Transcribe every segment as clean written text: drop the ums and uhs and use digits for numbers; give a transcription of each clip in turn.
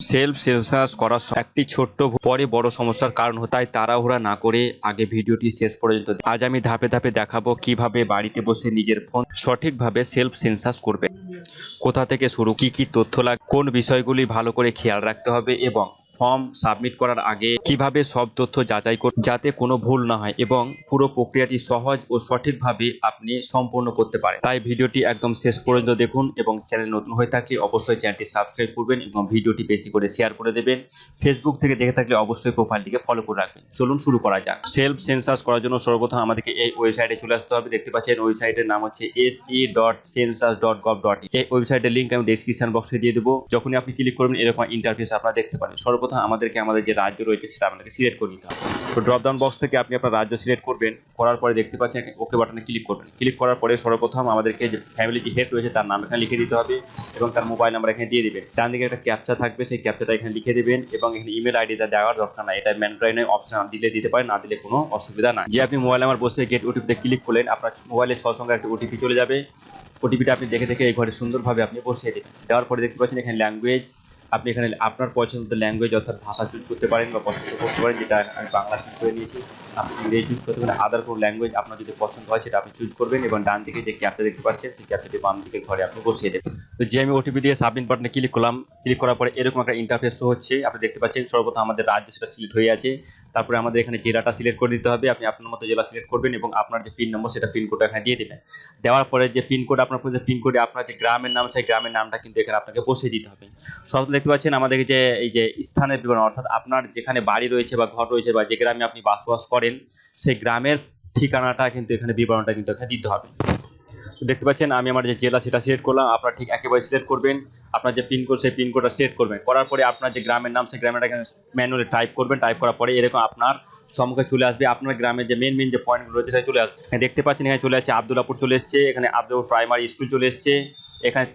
Self census করার একটি ছোট্ট পরে বড় সমস্যার কারণ হয়, তাই তাড়াহুড়া না করে আগে ভিডিওটি শেষ পর্যন্ত আজ আমি ধাপে ধাপে দেখাবো কিভাবে বাড়িতে বসে নিজের ফোন সঠিকভাবে সেলফ সেন্সাস করবে, কোথা থেকে শুরু, কি কি তথ্য লাগে, কোন বিষয়গুলি ভালো করে খেয়াল রাখতে হবে এবং ফর্ম সাবমিট করার আগে কিভাবে সব তথ্য যাচাই করতে যাতে কোনো ভুল না হয় এবং পুরো প্রক্রিয়াটি সহজ ও সঠিকভাবে আপনি সম্পূর্ণ করতে পারেন। তাই ভিডিওটি একদম শেষ পর্যন্ত দেখুন এবং চ্যানেল নতুন হয়ে থাকলে অবশ্যই চ্যানেলটি সাবস্ক্রাইব করবেন এবং ভিডিওটি বেশি করে শেয়ার করে দেবেন। ফেসবুক থেকে দেখে থাকলে অবশ্যই প্রোফাইলটিকে ফলো করে রাখবেন। চলুন শুরু করা যাক। সেলফ সেন্সাস করার জন্য সর্বপ্রথম আমাদেরকে এই ওয়েবসাইটে চলে আসতে হবে। দেখতে পাচ্ছেন ওয়েবসাইটের নাম হচ্ছে se.census.gov.in। এই ওয়েবসাইটের লিঙ্ক আমি ডেসক্রিপশন বক্সে দিয়ে দেবো। যখনই আপনি ক্লিক করবেন এরকম ইন্টারফেস আপনারা দেখতে পারেন। সর্বপ্রথম আমাদের যে রাজ্য রয়েছে সেটা আপনাকে সিলেক্ট করে নিতে হবে। তো ড্রপ ডাউন বক্স থেকে আপনি আপনার রাজ্য সিলেক্ট করবেন। করার পরে দেখতে পাচ্ছেন ওকে বাটনে ক্লিক করবেন। ক্লিক করার পরে সর্বপ্রথম আমাদেরকে যে ফ্যামিলি যে হেড রয়েছে তার নাম এখানে লিখে দিতে হবে এবং তার মোবাইল নাম্বার এখানে দিয়ে দিবেন। ডান দিকে একটা ক্যাপচা থাকবে, সেই ক্যাপচাটা এখানে লিখে দিবেন এবং এখানে ইমেল আইডিটা দেওয়ার দরকার নাই, এটা ম্যান্ডেটরি নয়, অপশন দিলে দিতে পারেন, না দিলে কোনো অসুবিধা নাই। যে আপনি মোবাইল নাম্বার বসে গেট ওটিপিতে ক্লিক করলেন, আপনার মোবাইলে 6 সংখ্যার একটা ওটিপি চলে যাবে। ওটিপিটা আপনি দেখে দেখে এই ঘরে সুন্দরভাবে আপনি বসিয়ে দেবেন। দেওয়ার পরে দেখতে পাচ্ছেন এখানে ল্যাঙ্গুয়েজ, আপনি এখানে আপনার পছন্দের ল্যাঙ্গুয়েজ অর্থাৎ ভাষা চুজ করতে পারেন বা পছন্দ করতে পারেন, যেটা আমি বাংলা চুজ করে নিয়েছি। আপনি ইংরেজি চুজ করতে পারেন, আদার কোনো ল্যাঙ্গুয়েজ আপনার যদি পছন্দ হয় সেটা আপনি চুজ করবেন এবং ডান দিকে যে ক্যাপটা দেখতে পাচ্ছেন সেই ক্যাপটাটি বাম দিকের ঘরে আপনি বসিয়ে দেবেন। তো যে আমি ওটিপি দিয়ে সাবমিট বাটনে ক্লিক করলাম, ক্লিক করার পরে এরকম একটা ইন্টারফেস শো হচ্ছে। আপনি দেখতে পাচ্ছেন সর্বপ্রথম আমাদের রাজ্য সেটা সিলেক্ট হয়ে আছে। তারপরে আমাদের এখানে জেলাটা সিলেক্ট করে দিতে হবে। আপনি আপনার মতো জেলা সিলেক্ট করবেন এবং আপনার যে পিন নম্বর সেটা পিনকোড এখানে দিয়ে দেবেন। দেওয়ার পরে যে পিনকোড আপনার পিনকোডে আপনার যে গ্রামের নাম সেই গ্রামের নামটা কিন্তু এখানে আপনাকে বসিয়ে দিতে হবে। সব দেখতে পাচ্ছেন আমাদের যে এই যে স্থানের বিবরণ, অর্থাৎ আপনার যেখানে বাড়ি রয়েছে বা ঘর রয়েছে বা যে গ্রামে আপনি বসবাস করেন সেই গ্রামের ঠিকানাটা কিন্তু এখানে বিবরণটা কিন্তু এখানে দিতে হবে। দেখতে পাচ্ছেন আমি আমার যে জেলা সেটা সিলেক্ট করলাম, আপনারা ঠিক একেবারে সিলেক্ট করবেন। আপনার যে পিনকোড সেই পিনকোডটা সিলেক্ট করবেন। করার পরে আপনার যে গ্রামের নাম সেই গ্রামের এখানে ম্যানুয়ালি টাইপ করবেন। টাইপ করার পরে এরকম আপনার সম্মুখে চলে আসবে আপনার গ্রামের যে মেন যে পয়েন্টগুলো রয়েছে সেটা চলে আসবে। দেখতে পাচ্ছেন এখানে চলে আসছে আব্দুল্লাপুর চলে এসছে, এখানে আব্দুল্লাপুর প্রাইমারি স্কুল চলে এসছে, এখানে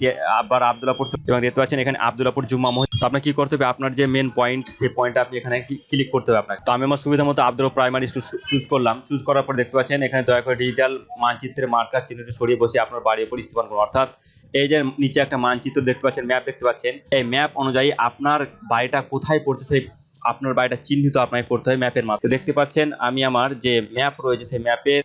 আবার আব্দুল্লাপুর এবং দেখতে পাচ্ছেন এখানে আব্দুল্লাপুর জুম্মা মসজিদ। তো আপনার কি করতে হবে, আপনার যে মেন পয়েন্ট সেই পয়েন্টটা আপনি এখানে ক্লিক করতে হবে আপনাকে। তো আমি আমার সুবিধা মতো আব্দুল্লাপুর প্রাইমারি স্কুল চুজ করলাম। চুজ করার পর দেখতে পাচ্ছেন এখানে দয়া করে ডিজিটাল মানচিত্রের মার্কার চিহ্নটি সরিয়ে বসে আপনার বাড়ির উপর স্থাপন করুন। অর্থাৎ এই যে নিচে একটা মানচিত্র দেখতে পাচ্ছেন, ম্যাপ দেখতে পাচ্ছেন, এই ম্যাপ অনুযায়ী আপনার বাড়িটা কোথায় পড়ছে সেই আপনার বাড়িটা চিহ্নিত আপনাকে করতে হয় ম্যাপের মাধ্যমে। দেখতে পাচ্ছেন আমি আমার যে ম্যাপ রয়েছে সেই ম্যাপের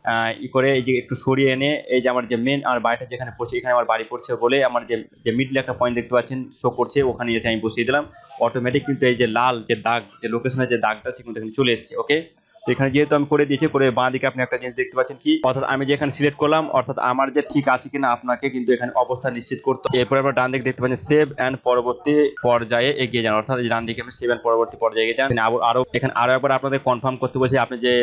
করে এই যে একটু সরিয়ে এনে এই যে আমার যে মেন আমার বাড়িটা যেখানে পড়ছে এখানে আমার বাড়ি পড়ছে বলে আমার যে মিডলে একটা পয়েন্ট দেখতে পাচ্ছেন শো করছে, ওখানে এসে আমি বসিয়ে দিলাম। অটোমেটিক কিন্তু এই যে লাল যে দাগ, যে লোকেশনের যে দাগটা সে কিন্তু এখানে চলে এসছে। ওকে, তো এখানে যেহেতু আমি করে দিয়েছি, করে বাঁ দিকে আপনি একটা জিনিস দেখতে পাচ্ছেন কি, অর্থাৎ আমি যে এখানে সিলেক্ট করলাম অর্থাৎ আমার যে ঠিক আছে কিনা আপনাকে কিন্তু এখানে অবস্থা নিশ্চিত করতে। এরপরে আপনার ডান দিকে দেখতে পাচ্ছেন সেভ অ্যান্ড পরবর্তী পর্যায়ে এগিয়ে যান, অর্থাৎ ডান দিকে আপনি সেভ অ্যান্ড পরবর্তী পর্যায়ে এগিয়ে যান। এখানে আরো একবার আপনাদের কনফার্ম করতে বলছে আপনি যে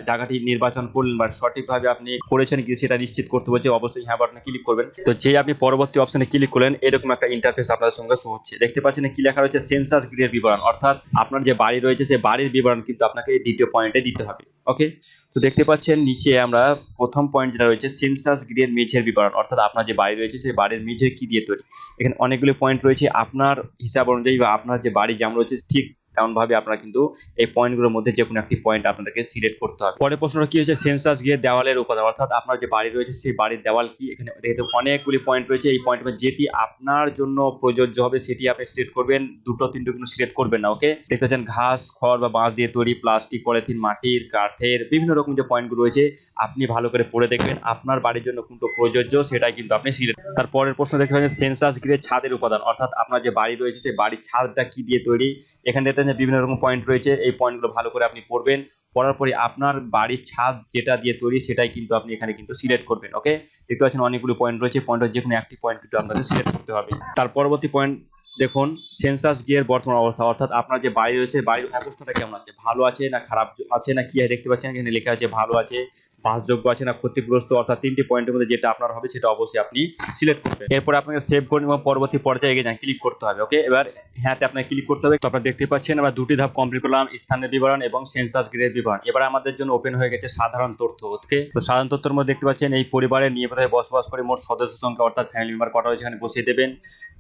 জায়গাটি নির্বাচন করলেন বা সঠিকভাবে আপনি করেছেন কি সেটা নিশ্চিত করতে বলছে, অবশ্যই হ্যাঁ বাটনে ক্লিক করবেন। তো যে আপনি পরবর্তী অপশনে ক্লিক করলেন এরকম একটা ইন্টারফেস আপনাদের সঙ্গে শো হচ্ছে। দেখতে পাচ্ছেন কি লেখা রয়েছে, সেন্সাস গ্রিডের বিবরণ, অর্থাৎ আপনার যে বাড়ি রয়েছে সেই বাড়ির বিবরণ কিন্তু আপনাকে এই দ্বিতীয় পয়েন্টে দিতে হবে। ওকে, তো দেখতে পাচ্ছেন নিচে আমরা প্রথম পয়েন্ট যেটা রয়েছে সেন্সাস গ্রিডের মেঝের বিবরণ, অর্থাৎ আপনার যে বাড়ি রয়েছে সেই বাড়ির মেঝে কি দিয়ে তৈরি। এখানে অনেকগুলো পয়েন্ট রয়েছে, আপনার হিসাব অনুযায়ী বা আপনার যে বাড়ি যেমন রয়েছে ঠিক তেমনভাবে আপনারা কিন্তু এই পয়েন্টগুলোর মধ্যে যে কোনো একটি পয়েন্ট আপনাদেরকে সিলেক্ট করতে হবে। পরের প্রশ্নটা কি হচ্ছে, সেন্সাস গিয়ে দেওয়ালের উপাদান, অর্থাৎ আপনার যে বাড়ি রয়েছে সেই বাড়ির দেওয়াল কি। এখানে দেখতে অনেকগুলি পয়েন্ট রয়েছে, এই পয়েন্ট যেটি আপনার জন্য প্রযোজ্য হবে সেটি আপনি সিলেক্ট করবেন, দুটো তিনটে কিন্তু সিলেক্ট করবেন না। ওকে, দেখতে পাচ্ছেন ঘাস, খড় বা বাঁশ দিয়ে তৈরি, প্লাস্টিক, পলিথিন, মাটির, কাঠের, বিভিন্ন রকম যে পয়েন্টগুলো রয়েছে আপনি ভালো করে পড়ে দেখবেন আপনার বাড়ির জন্য কোনটা প্রযোজ্য সেটাই কিন্তু আপনি সিলেক্ট। তারপরের প্রশ্ন দেখতে পাচ্ছেন সেন্সাস গিয়ে ছাদের উপাদান, অর্থাৎ আপনার যে বাড়ি রয়েছে সেই বাড়ির ছাদটা কি দিয়ে তৈরি। এখানে দেখতে পাচ্ছেন বিভিন্ন রকম পয়েন্ট রয়েছে, এই পয়েন্টগুলো ভালো করে আপনি পড়বেন। পড়ার পরে আপনার বাড়ির ছাদ যেটা দিয়ে তৈরি সেটাই কিন্তু আপনি এখানে কিন্তু সিলেক্ট করবেন। ওকে, দেখতে পাচ্ছেন অনেকগুলো পয়েন্ট রয়েছে, পয়েন্টের যে কোনো একটি পয়েন্ট কিন্তু আপনাদের সিলেক্ট করতে হবে। তার পরবর্তী পয়েন্ট দেখুন, সেন্সাস গিয়ের বর্তমান অবস্থা, অর্থাৎ আপনার যে বাড়ি রয়েছে বাড়ির অবস্থাটা কেমন আছে, ভালো আছে না খারাপ আছে না কি। দেখতে পাচ্ছেন এখানে লেখা আছে ভালো আছে, বাসযোগ্য আছে না ক্ষতিগ্রস্ত, অর্থাৎ তিনটি পয়েন্টের মধ্যে যেটা আপনার হবে সেটা অবশ্যই আপনি সিলেক্ট করবেন। এরপর আপনাকে সেভ করুন এবং পরবর্তী পর্যায়ে এগিয়ে যান, ক্লিক করতে হবে। ওকে, এবার হ্যাঁতে আপনাকে ক্লিক করতে হবে। তো আপনারা দেখতে পাচ্ছেন আমরা দুটি ধাপ কমপ্লিট করলাম, স্থানের বিবরণ এবং সেন্সাস গ্রিডের বিবরণ। এবার আমাদের জন্য ওপেন হয়ে গেছে সাধারণ তথ্য। ওকে, তো সাধারণ তথ্যের মধ্যে দেখতে পাচ্ছেন এই পরিবারের নিয়মিতভাবে বসবাস করে মোট সদস্য সংখ্যা, অর্থাৎ ফ্যামিলি মেম্বার কটা রয়েছে এখানে বসিয়ে দেবেন।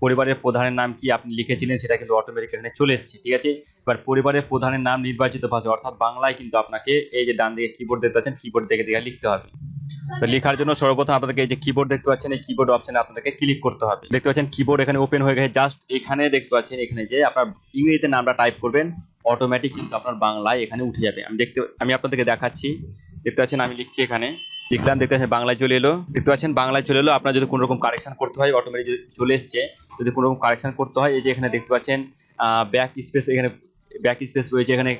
পরিবারের প্রধানের নাম কি আপনি লিখেছিলেন সেটা কিন্তু অটোমেটিক এখানে চলে এসেছে। ঠিক আছে, এবার পরিবারের প্রধানের নাম নির্বাচিত ভাষা অর্থাৎ বাংলায় কিন্তু আপনাকে এই যে ডান দিকে কিবোর্ড দেখতে পাচ্ছেন কিবোর্ড দেখে লিখতে হবে। তো লেখার জন্য সর্বপ্রথম আপনাদেরকে এই যে কিবোর্ড দেখতে পাচ্ছেন, এই কিবোর্ড অপশনে আপনাদেরকে ক্লিক করতে হবে। দেখতে পাচ্ছেন কিবোর্ড এখানে ওপেন হয়ে গেছে। জাস্ট এখানে দেখতে পাচ্ছেন, এখানে যে আপনার ইংরেজিতে নামটা টাইপ করবেন, অটোমেটিক কিন্তু আপনার বাংলায় এখানে উঠে যাবে। আমি আপনাদেরকে দেখাচ্ছি। দেখতে পাচ্ছেন আমি লিখছি, এখানে লিখলাম, দেখতে পাচ্ছেন বাংলায় চলে এলো। দেখতে পাচ্ছেন বাংলায় চলে এলো। আপনার যদি কোনো রকম কারেকশন করতে হয় অটোমেটিক চলে এসছে। যদি কোনো রকম কারেকশন করতে হয়, এই যে এখানে দেখতে পাচ্ছেন ব্যাক স্পেস, এখানে ব্যাক স্পেস রয়েছে, এখানে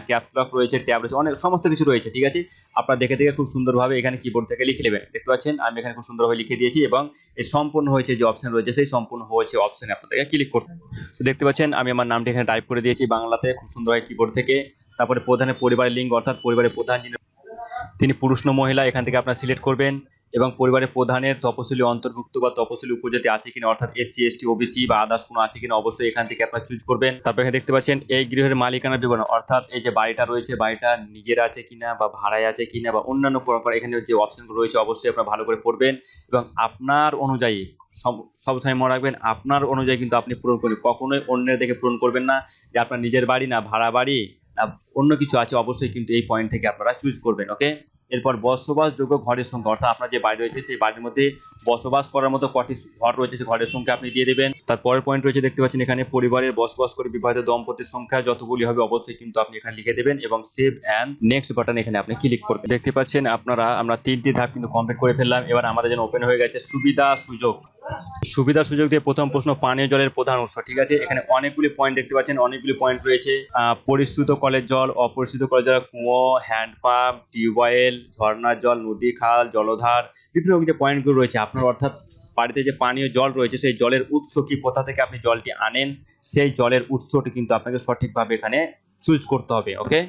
ক্যাপস লক রয়েছে, ট্যাব রয়েছে, অনেক সমস্ত কিছু রয়েছে। ঠিক আছে, আপনারা দেখে দেখে খুব সুন্দরভাবে এখানে কিবোর্ড থেকে লিখে নেবেন। দেখতে পাচ্ছেন আমি এখানে খুব সুন্দরভাবে লিখে দিয়েছি এবং এই সম্পূর্ণ হয়েছে যে অপশন রয়েছে, সেই সম্পূর্ণ হয়েছে অপশনে আপনাদেরকে ক্লিক করতে হবে। তো দেখতে পাচ্ছেন আমি আমার নামটি এখানে টাইপ করে দিয়েছি বাংলাতে খুব সুন্দরভাবে কিবোর্ড থেকে। তারপরে প্রধানের পরিবারের লিঙ্ক, অর্থাৎ পরিবারের প্রধান তিনি পুরুষ না মহিলা, এখান থেকে আপনারা সিলেক্ট করবেন এবং পরিবারের প্রধানের তপশিলি অন্তর্ভুক্ত বা তপশিলি উপজাতি আছে কিনা, অর্থাৎ এসসি এসটি ওবিসি বা আদার্স কোনো আছে কিনা, অবশ্যই এখান থেকে আপনারা চুজ করবেন। তারপর এখানে দেখতে পাচ্ছেন এই গৃহের মালিকানার বিবরণ, অর্থাৎ এই যে বাড়িটা রয়েছে, বাড়িটা নিজের আছে কিনা বা ভাড়ায় আছে কিনা বা অন্যান্য প্রকার এখানে যে অপশনগুলো রয়েছে অবশ্যই আপনারা ভালো করে পড়বেন এবং আপনার অনুযায়ী সবসময় মনে রাখবেন, আপনার অনুযায়ী কিন্তু আপনি পূরণ করবেন। কখনোই অন্যের দেখে পূরণ করবেন না যে আপনার নিজের বাড়ি না ভাড়া বাড়ি না অন্য কিছু আছে, অবশ্যই কিন্তু এই পয়েন্ট থেকে আপনারা চুজ করবেন। ওকে, এরপর বসবাসযোগ্য ঘরের সংখ্যা, অর্থাৎ আপনার যে বাড়ি রয়েছে সেই বাড়ির মধ্যে বসবাস করার মতো কটি ঘর রয়েছে সেই ঘরের সংখ্যা আপনি দিয়ে দেবেন। তারপরের পয়েন্ট রয়েছে, দেখতে পাচ্ছেন এখানে পরিবারের বসবাস করে বিবাহিত দম্পতির সংখ্যা যতগুলি হবে অবশ্যই কিন্তু আপনি এখানে লিখে দেবেন এবং সেভ অ্যান্ড নেক্সট বাটন এখানে আপনি ক্লিক করবেন। দেখতে পাচ্ছেন আমরা 3টি ধাপ কিন্তু কমপ্লিট করে ফেললাম। এবার আমাদের জন্য ওপেন হয়ে গেছে সুবিধা সুযোগ দিয়ে প্রথম প্রশ্ন, পানীয় জলের প্রধান উৎস। ঠিক আছে, এখানে অনেকগুলি পয়েন্ট দেখতে পাচ্ছেন, অনেকগুলি পয়েন্ট রয়েছে। পরিশ্রুত কলের জল, অপরিশ্রুত কলের জল, কুয়ো, হ্যান্ডপাম্প, টিউবওয়েল, ঝর্ণার জল, নদী, খাল, জলধার, বিভিন্ন যে পয়েন্টগুলো রয়েছে আপনার, অর্থাৎ বাড়িতে যে পানীয় জল রয়েছে সেই জলের উৎস কি, কোথা থেকে আপনি জলটি আনেন, সেই জলের উৎসটি কিন্তু আপনাকে সঠিকভাবে এখানে চুজ করতে হবে। ওকে,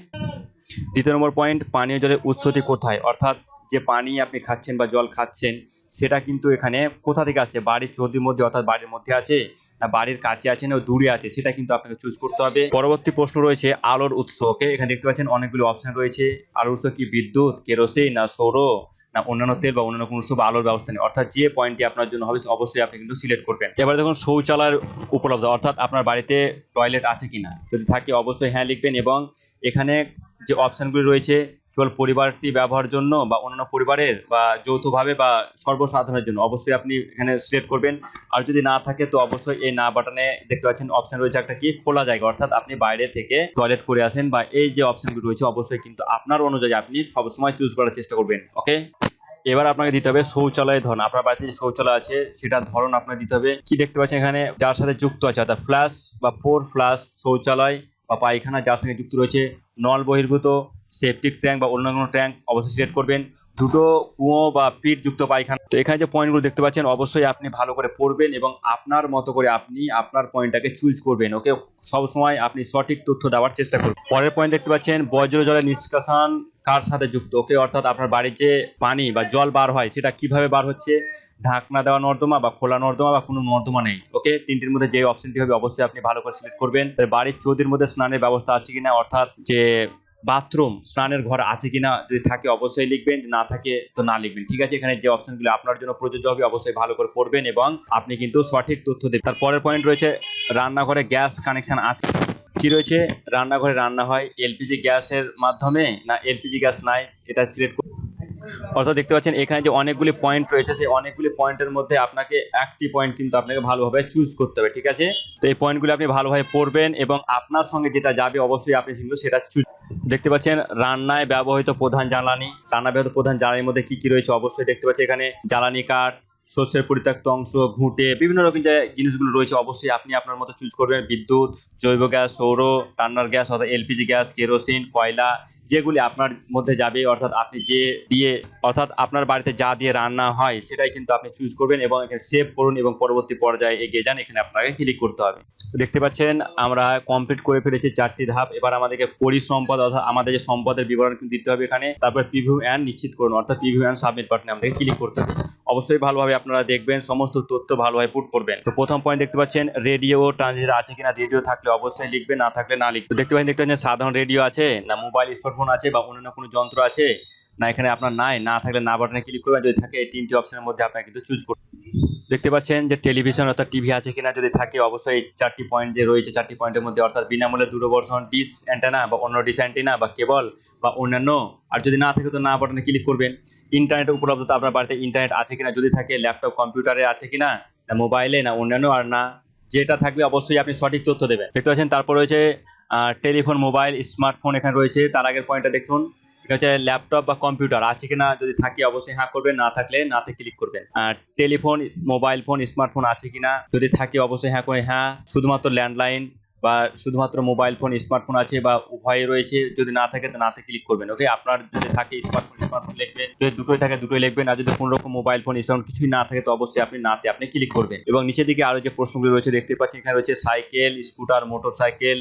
দ্বিতীয় নম্বর পয়েন্ট, পানীয় জলের উৎসটি কোথায়, অর্থাৎ যে পানি আপনি খাচ্ছেন বা জল খাচ্ছেন সেটা কিন্তু এখানে কোথা থেকে আছে, বাড়ির চৌদির মধ্যে অর্থাৎ বাড়ির মধ্যে আছে না বাড়ির কাছে আছে না দূরে আছে, সেটা কিন্তু আপনাকে চুজ করতে হবে। পরবর্তী প্রশ্ন রয়েছে আলোর উৎস। ওকে, এখানে দেখতে পাচ্ছেন অনেকগুলো অপশন রয়েছে। আলোর উৎস কি বিদ্যুৎ, কেরোসিন না সৌর না অন্যান্য তেল বা অন্যান্য কোনো সব আলোর ব্যবস্থা নেই, অর্থাৎ যে পয়েন্টটি আপনার জন্য হবে অবশ্যই আপনি কিন্তু সিলেক্ট করবেন। এবার দেখুন শৌচালয় উপলব্ধ, অর্থাৎ আপনার বাড়িতে টয়লেট আছে কিনা, যদি থাকে অবশ্যই হ্যাঁ লিখবেন এবং এখানে যে অপশনগুলি রয়েছে কেবল পরিবারটি ব্যবহারের জন্য বা অন্যান্য পরিবারের বা যৌথভাবে বা সর্বসাধারণের জন্য অবশ্যই আপনি এখানে সিলেক্ট করবেন। আর যদি না থাকে তো অবশ্যই এই না বাটনে দেখতে পাচ্ছেন অপশন রয়েছে একটা কি খোলা জায়গা, অর্থাৎ আপনি বাইরে থেকে টয়লেট করে আসেন বা এই যে অপশনগুলি রয়েছে অবশ্যই কিন্তু আপনার অনুযায়ী আপনি সবসময় চুজ করার চেষ্টা করবেন। ওকে, এবার আপনাকে দিতে হবে শৌচালয়ের ধরন, আপনার বাড়িতে যে শৌচালয় আছে সেটার ধরন আপনাকে দিতে হবে। কি দেখতে পাচ্ছেন এখানে যার সাথে যুক্ত আছে, অর্থাৎ ফ্ল্যাশ বা 4 ফ্ল্যাশ শৌচালয় বা পায়খানা যার সঙ্গে যুক্ত রয়েছে, নল বহির্ভূত, সেপটিক ট্যাঙ্ক বা অন্য কোনো ট্যাঙ্ক অবশ্যই সিলেক্ট করবেন, দুটো কুয়ো বা পিট যুক্ত পায়খানা। তো এখানে যে পয়েন্টগুলো দেখতে পাচ্ছেন অবশ্যই আপনি ভালো করে পড়বেন এবং আপনার মতো করে আপনি আপনার পয়েন্টটাকে চুজ করবেন। ওকে, সবসময় আপনি সঠিক তথ্য দেওয়ার চেষ্টা করবেন। পরের পয়েন্ট দেখতে পাচ্ছেন বজ্র জলের নিষ্কাশন কার সাথে যুক্ত। ওকে, অর্থাৎ আপনার বাড়ির যে পানি বা জল বার হয় সেটা কিভাবে বার হচ্ছে, ঢাকনা দেওয়া নর্দমা বা খোলা নর্দমা বা কোনো নর্দমা নেই। ওকে, তিনটির মধ্যে যে অপশনটি হবে অবশ্যই আপনি ভালো করে সিলেক্ট করবেন। বাড়ির চৌদির মধ্যে স্নানের ব্যবস্থা আছে কিনা, অর্থাৎ যে বাথরুম স্নানের ঘর আছে কিনা, যদি থাকে অবশ্যই লিখবেন, না থাকে তো না লিখবেন। ঠিক আছে, এখানে যে অপশনগুলো আপনার জন্য প্রযোজ্য হবে অবশ্যই ভালো করে পড়বেন এবং আপনি কিন্তু সঠিক তথ্য দেবেন। তারপরের পয়েন্ট রয়েছে রান্নাঘরে গ্যাস কানেকশন আছে কি রয়েছে, রান্নাঘরে রান্না হয় এলপিজি গ্যাসের মাধ্যমে না এলপিজি গ্যাস নাই, এটা সিলেক্ট। অর্থাৎ দেখতে পাচ্ছেন এখানে যে অনেকগুলি পয়েন্ট রয়েছে সেই অনেকগুলি পয়েন্টের মধ্যে আপনাকে একটি পয়েন্ট কিন্তু আপনাকে ভালোভাবে চুজ করতে হবে। ঠিক আছে, তো এই পয়েন্টগুলো আপনি ভালোভাবে পড়বেন এবং আপনার সঙ্গে যেটা যাবে অবশ্যই আপনি কিন্তু সেটা চুজ। দেখতে পাচ্ছেন রান্নায় ব্যবহৃত প্রধান জ্বালানি, রান্না ব্যবহৃত প্রধান জ্বালানির মধ্যে কি কি রয়েছে অবশ্যই দেখতে পাচ্ছেন এখানে জ্বালানি কাঠ, শস্যের পরিত্যক্ত অংশ, ঘুঁটে, বিভিন্ন রকম যে জিনিসগুলো রয়েছে অবশ্যই আপনি আপনার মতো চুজ করবেন। বিদ্যুৎ, জৈব গ্যাস, সৌর, রান্নার গ্যাস অর্থাৎ এলপিজি গ্যাস, কেরোসিন, কয়লা, যেগুলি আপনার মধ্যে যাবে অর্থাৎ আপনি যে দিয়ে অর্থাৎ আপনার বাড়িতে যা দিয়ে রান্না হয় সেটাই কিন্তু আপনি চুজ করবেন এবং এখানে সেভ করুন এবং পরবর্তী পর্যায়ে এগিয়ে যান, এখানে আপনাকে ক্লিক করতে হবে। দেখতে পাচ্ছেন আমরা কমপ্লিট করে ফেলেছি 4টি ধাপ। এবার আমাদেরকে পরিসম্পদ অর্থাৎ আমাদের যে সম্পদের বিবরণ কিন্তু দিতে হবে এখানে, তারপর প্রিভিউ অ্যান্ড নিশ্চিত করুন অর্থাৎ প্রিভিউ অ্যান্ড সাবমিট বাটনে আমাদেরকে ক্লিক করতে হবে। অবশ্যই ভালোভাবে আপনারা দেখবেন, সমস্ত তথ্য ভালোভাবে পুট করবেন। তো প্রথম পয়েন্ট দেখতে পাচ্ছেন রেডিও ট্রানজিস্টর আছে কিনা, রেডিও থাকলে অবশ্যই লিখবেন, না থাকলে না লিখবেন। দেখতে পাচ্ছেন সাধারণ রেডিও আছে না মোবাইল স্মার্টফোন আছে বা অন্যান্য কোনো যন্ত্র আছে না, এখানে আপনার নাই, না থাকলে না বাটনে ক্লিক করবেন, যদি থাকে এই 3টি অপশনের মধ্যে আপনাকে কিন্তু চুজ করবেন। দেখতে পাচ্ছেন যে টেলিভিশন অর্থাৎ টিভি আছে কিনা, যদি থাকে অবশ্যই এই 4টি পয়েন্ট যে রয়েছে 4টি পয়েন্টের মধ্যে অর্থাৎ বিনামূল্যে দূরদর্শন ডিশ অ্যান্টেনা বা অন্য ডিশ অ্যান্টেনা বা কেবল বা অন্যান্য। আর যদি না থাকে তো না বাটনে ক্লিক করবেন। ইন্টারনেট উপলব্ধতা, আপনার বাড়িতে ইন্টারনেট আছে কিনা, যদি থাকে ল্যাপটপ কম্পিউটারে আছে কিনা, না মোবাইলে, না অন্যান্য, আর না যেটা থাকবে অবশ্যই আপনি সঠিক তথ্য দেবেন। দেখতে পাচ্ছেন তারপর রয়েছে টেলিফোন, মোবাইল, স্মার্টফোন এখানে রয়েছে। তার আগের পয়েন্টটা দেখুন, এটা হচ্ছে ল্যাপটপ বা কম্পিউটার আছে কিনা, যদি থাকে অবশ্যই হ্যাঁ করবেন, না থাকলে নাতে ক্লিক করবেন। আর টেলিফোন, মোবাইল ফোন, স্মার্টফোন আছে কিনা, যদি থাকে অবশ্যই হ্যাঁ করে হ্যাঁ, শুধুমাত্র ল্যান্ডলাইন বা শুধুমাত্র মোবাইল ফোন স্মার্টফোন আছে বা উভয় রয়েছে, যদি না থাকে তো নাতে ক্লিক করবেন। ওকে, আপনার যদি থাকে স্মার্টফোন লিখবেন, যদি দুটোই থাকে দুটোই লিখবেন, আর যদি কোনো রকম মোবাইল ফোন স্মার্টফোন কিছুই না থাকে তো অবশ্যই আপনি নাতে আপনি ক্লিক করবেন। এবং নিচের দিকে আরো যে প্রশ্নগুলো রয়েছে দেখতে পাচ্ছেন, এখানে রয়েছে সাইকেল, স্কুটার, মোটরসাইকেল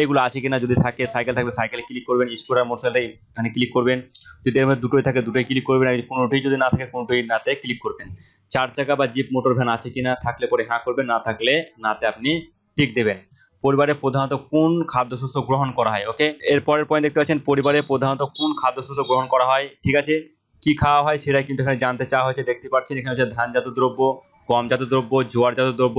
এগুলো আছে কিনা, যদি থাকে সাইকেল থাকলে সাইকেলে ক্লিক করবেন, স্কুটার মোটরসাইকেল এখানে ক্লিক করবেন। যদি এর মধ্যে দুটোই থাকে দুটোই ক্লিক করবেন, আর কোনোটাই যদি না থাকে কোনোটাই নাতে ক্লিক করবেন। 4 চাকা বা জিপ মোটর ভ্যান আছে কিনা, থাকলে পরে হ্যাঁ করবেন, না থাকলে নাতে আপনি টিক দেবেন। পরিবারে প্রধানত কোন খাদ্যশস্য গ্রহণ করা হয়। ওকে, এর পরের পয়েন্ট দেখতে পাচ্ছেন, পরিবারে প্রধানত কোন খাদ্যশস্য গ্রহণ করা হয়। ঠিক আছে, কি খাওয়া হয় সেটা কিন্তু এখানে জানতে চাওয়া হয়েছে। দেখতে পাচ্ছেন এখানে হচ্ছে ধানজাত দ্রব্য, গমজাত দ্রব্য, জোয়ারজাত দ্রব্য,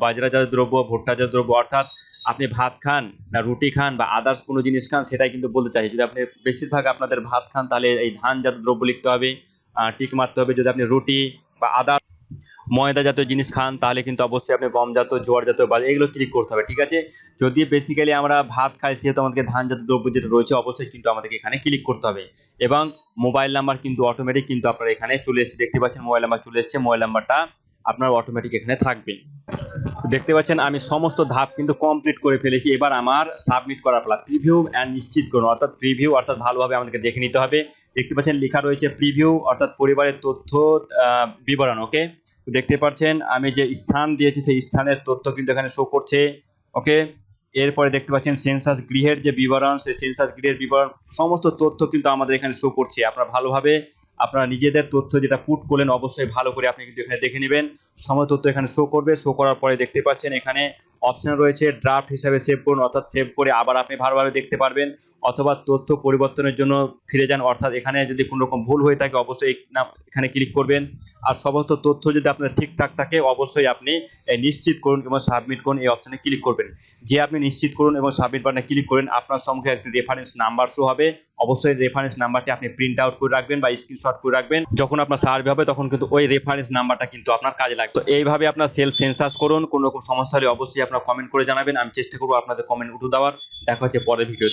বাজরাজাত দ্রব্য, ভুট্টাজাত দ্রব্য। অর্থাৎ আপনি ভাত খান না রুটি খান বা আদার্স কোনো জিনিস খান সেটাই কিন্তু বলতে চাই। যদি আপনি বেশিরভাগ আপনাদের ভাত খান তাহলে এই ধানজাত দ্রব্য লিখতে হবে, টিক মারতে হবে। যদি আপনি রুটি বা আদার্স ময়দা জাতীয় জিনিস খান তাহলে কিন্তু অবশ্যই আপনি গমজাত, জোয়ারজাত বা এগুলো ক্লিক করতে হবে। ঠিক আছে, যদি বেসিক্যালি আমরা ভাত খাই সেহেতু আমাদেরকে ধানজাত দ্রব্য যেটা রয়েছে অবশ্যই কিন্তু আমাদেরকে এখানে ক্লিক করতে হবে। এবং মোবাইল নাম্বার কিন্তু অটোমেটিক কিন্তু আপনার এখানে চলে এসেছে। দেখতে পাচ্ছেন মোবাইল নাম্বার চলে এসেছে, মোবাইল নাম্বারটা আপনার অটোমেটিক এখানে থাকবে। দেখতে পাচ্ছেন আমি সমস্ত ধাপ কিন্তু কমপ্লিট করে ফেলেছি। এবার আমার সাবমিট করার পালা। প্রিভিউ অ্যান্ড নিশ্চিত করুন, অর্থাৎ প্রিভিউ অর্থাৎ ভালোভাবে আমাদেরকে দেখে নিতে হবে। দেখতে পাচ্ছেন লেখা রয়েছে প্রিভিউ অর্থাৎ পরিবারের তথ্য বিবরণ। ওকে, দেখতে পাচ্ছেন আমি যে স্থান দিয়েছি সেই স্থানের তথ্য কিন্তু এখানে শো করছে। ওকে, এরপরে দেখতে পাচ্ছেন সেন্সাস গৃহের যে বিবরণ, সেই সেন্সাস গৃহের বিবরণ সমস্ত তথ্য কিন্তু আমাদের এখানে শো করছে। আপনারা ভালোভাবে আপনারা নিজেদের তথ্য যেটা পুট করলেন অবশ্যই ভালো করে আপনি কিন্তু এখানে দেখে নেবেন। সমস্ত তথ্য এখানে শো করবে। শো করার পরে দেখতে পাচ্ছেন এখানে অপশন রয়েছে ড্রাফট হিসাবে সেভ করুন, অর্থাৎ সেভ করে আবার আপনি ভালোভাবে দেখতে পারবেন, অথবা তথ্য পরিবর্তনের জন্য ফিরে যান। অর্থাৎ এখানে যদি কোনো রকম ভুল হয়ে থাকে অবশ্যই এখানে ক্লিক করবেন। আর সমস্ত তথ্য যদি আপনার ঠিকঠাক থাকে অবশ্যই আপনি নিশ্চিত করুন এবং সাবমিট করুন এই অপশনে ক্লিক করবেন। যে আপনি নিশ্চিত করুন এবং সাবমিট বাটনে ক্লিক করেন আপনার সম্মুখে একটি রেফারেন্স নাম্বার শো হবে। অবশ্যই রেফারেন্স নাম্বারটি আপনি প্রিন্ট আউট করে রাখবেন বা স্ক্রিনশট করে রাখবেন। যখন আপনার সার্ভে হবে তখন কিন্তু ওই রেফারেন্স নাম্বারটা কিন্তু আপনার কাজে লাগবে। তো এইভাবে আপনার সেলফ সেন্সাস করুন। কোনো রকম সমস্যা হলে অবশ্যই আপনার কমেন্ট করে জানাবেন, আমি চেষ্টা করবো আপনাদের কমেন্ট উঠে দেওয়ার। দেখা হচ্ছে পরের ভিডিও।